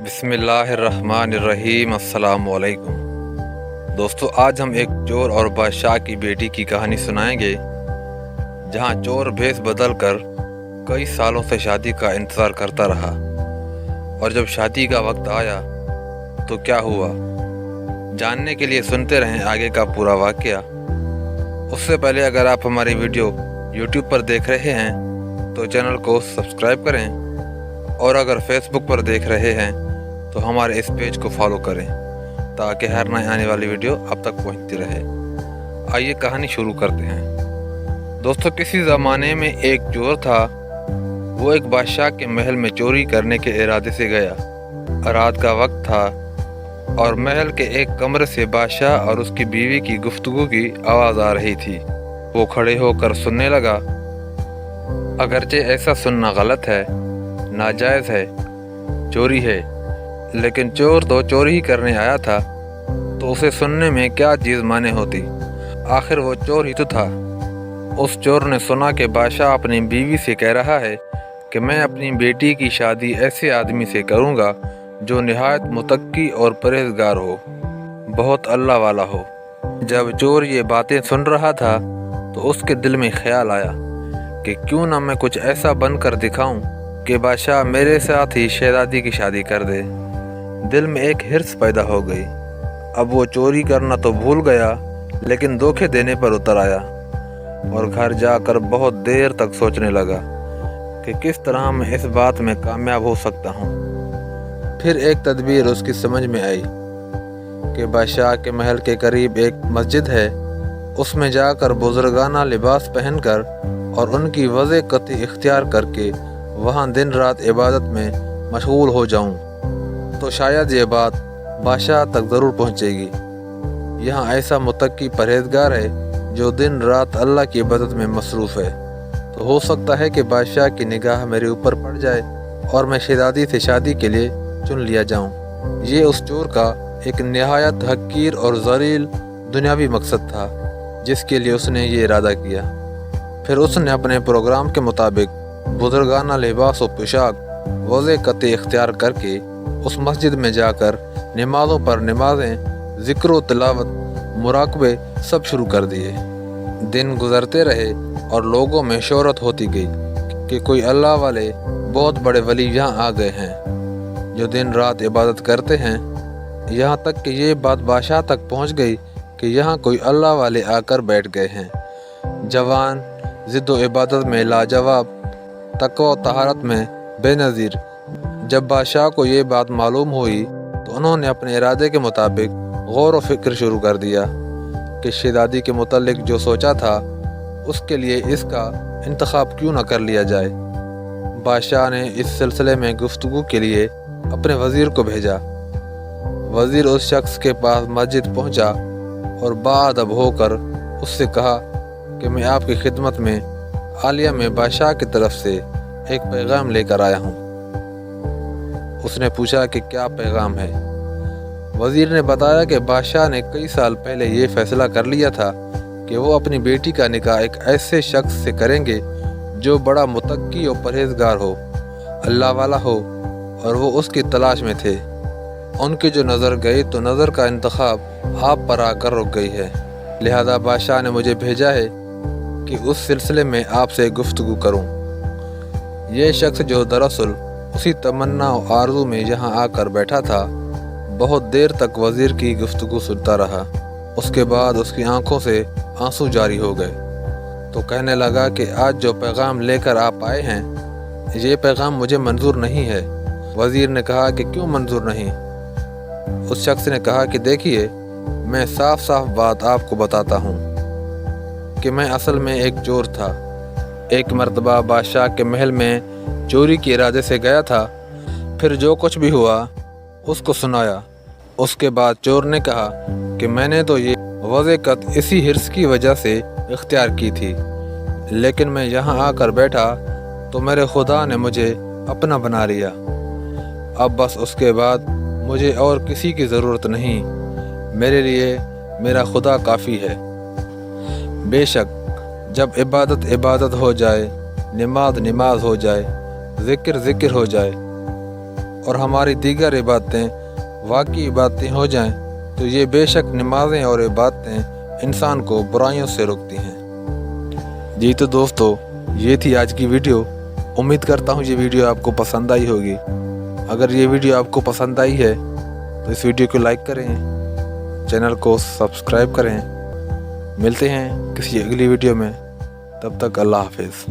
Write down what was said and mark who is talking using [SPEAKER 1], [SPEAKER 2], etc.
[SPEAKER 1] बिस्मिल्लाहिर्रहमानिर्रहीम। अस्सलाम वालेकुम दोस्तों, आज हम एक चोर और बादशाह की बेटी की कहानी सुनाएंगे, जहां चोर भेस बदल कर कई सालों से शादी का इंतज़ार करता रहा और जब शादी का वक्त आया तो क्या हुआ, जानने के लिए सुनते रहें आगे का पूरा वाक़या। उससे पहले अगर आप हमारी वीडियो YouTube पर देख रहे हैं तो चैनल को सब्सक्राइब करें, और अगर फेसबुक पर देख रहे हैं तो हमारे इस पेज को फॉलो करें ताकि हर नई आने वाली वीडियो अब तक पहुंचती रहे। आइए कहानी शुरू करते हैं। दोस्तों, किसी ज़माने में एक चोर था। वो एक बादशाह के महल में चोरी करने के इरादे से गया। रात का वक्त था और महल के एक कमरे से बादशाह और उसकी बीवी की गुफ्तगू की आवाज़ आ रही थी। वो खड़े होकर सुनने लगा। अगरचे ऐसा सुनना गलत है, नाजायज़ है, चोरी है, लेकिन चोर तो चोरी ही करने आया था, तो उसे सुनने में क्या चीज़ माने होती। आखिर वो चोर ही तो था। उस चोर ने सुना कि बादशाह अपनी बीवी से कह रहा है कि मैं अपनी बेटी की शादी ऐसे आदमी से करूँगा जो निहायत मुतक्की और परहेजगार हो, बहुत अल्लाह वाला हो। जब चोर ये बातें सुन रहा था तो उसके दिल में ख्याल आया कि क्यों ना मैं कुछ ऐसा बनकर दिखाऊं कि बादशाह मेरे साथ ही शहजादी की शादी कर दे। दिल में एक हिर्स पैदा हो गई। अब वो चोरी करना तो भूल गया, लेकिन धोखे देने पर उतर आया और घर जाकर बहुत देर तक सोचने लगा कि किस तरह मैं इस बात में कामयाब हो सकता हूँ। फिर एक तदबीर उसकी समझ में आई कि बादशाह के महल के करीब एक मस्जिद है, उसमें जाकर बुजुर्गाना लिबास पहनकर और उनकी वज़े कती इख्तियार करके वहाँ दिन रात इबादत में मशगूल हो जाऊँ तो शायद ये बात बादशाह तक ज़रूर पहुँचेगी। यहाँ ऐसा मुत्तकी परहेजगार है जो दिन रात अल्लाह की इबादत में मसरूफ़ है, तो हो सकता है कि बादशाह की निगाह मेरे ऊपर पड़ जाए और मैं शहजादी से शादी के लिए चुन लिया जाऊँ। ये उस चोर का एक नहायत हकीर और ज़लील दुनियावी मकसद था जिसके लिए उसने ये इरादा किया। फिर उसने अपने प्रोग्राम के मुताबिक बुजुर्गाना लिबास और पोशाक वज़े कते इख्तियार करके उस मस्जिद में जाकर नमाज़ों पर नमाज़ें, ज़िक्र व तिलावत, मुराकबे सब शुरू कर दिए। दिन गुज़रते रहे और लोगों में शोहरत होती गई कि कोई अल्लाह वाले बहुत बड़े वली यहाँ आ गए हैं जो दिन रात इबादत करते हैं। यहाँ तक कि ये बात बादशाह तक पहुँच गई कि यहाँ कोई अल्लाह वाले आकर बैठ गए हैं। जवान, ज़िद व इबादत में लाजवाब, तक़वा व तहारत में बेनज़ीर। जब बादशाह को ये बात मालूम हुई तो उन्होंने अपने इरादे के मुताबिक गौर व फिक्र शुरू कर दिया कि शहजादी के मुतल्लिक जो सोचा था उसके लिए इसका इंतखाब क्यों न कर लिया जाए। बादशाह ने इस सिलसिले में गुफ्तगू के लिए अपने वज़ीर को भेजा। वज़ीर उस शख्स के पास मस्जिद पहुंचा और बाअदब होकर उससे कहा कि मैं आपकी खिदमत में आलिया में बादशाह की तरफ से एक पैगाम लेकर आया हूँ। उसने पूछा कि क्या पैगाम है। वज़ीर ने बताया कि बादशाह ने कई साल पहले ये फ़ैसला कर लिया था कि वो अपनी बेटी का निकाह एक ऐसे शख्स से करेंगे जो बड़ा मुतक्की और परहेजगार हो, अल्लाह वाला हो, और वो उसकी तलाश में थे। उनकी जो नज़र गई तो नज़र का इंतखाब आप पर आकर रुक गई है, लिहाजा बादशाह ने मुझे भेजा है कि उस सिलसिले में आपसे गुफ्तगू करूं। ये शख्स जो दरअसल उसी तमन्ना और आरज़ू में यहाँ आकर बैठा था, बहुत देर तक वज़ीर की गुफ्तगू सुनता रहा। उसके बाद उसकी आंखों से आंसू जारी हो गए तो कहने लगा कि आज जो पैगाम लेकर आप आए हैं ये पैगाम मुझे मंजूर नहीं है। वज़ीर ने कहा कि क्यों मंजूर नहीं। उस शख्स ने कहा कि देखिए, मैं साफ साफ बात आपको बताता हूँ कि मैं असल में एक चोर था। एक मर्तबा बादशाह के महल में चोरी के इरादे से गया था। फिर जो कुछ भी हुआ उसको सुनाया। उसके बाद चोर ने कहा कि मैंने तो ये वज़ेकत इसी हिर्स की वजह से इख्तियार की थी, लेकिन मैं यहाँ आकर बैठा तो मेरे खुदा ने मुझे अपना बना लिया। अब बस उसके बाद मुझे और किसी की ज़रूरत नहीं। मेरे लिए मेरा खुदा काफ़ी है। बेशक जब इबादत इबादत हो जाए, नमाज नमाज हो जाए, ज़िक्र ज़िक्र हो जाए اور ہماری دیگر عبادتیں واقعی عبادتیں ہو جائیں تو یہ بے شک نمازیں اور عبادتیں انسان کو برائیوں سے روکتی ہیں۔ جی تو دوستو، یہ تھی آج کی ویڈیو۔ امید کرتا ہوں یہ ویڈیو آپ کو پسند آئی ہوگی۔ اگر یہ ویڈیو آپ کو پسند آئی ہے تو اس ویڈیو کو لائک کریں، چینل کو سبسکرائب کریں۔ ملتے ہیں کسی اگلی ویڈیو میں، تب تک اللہ حافظ۔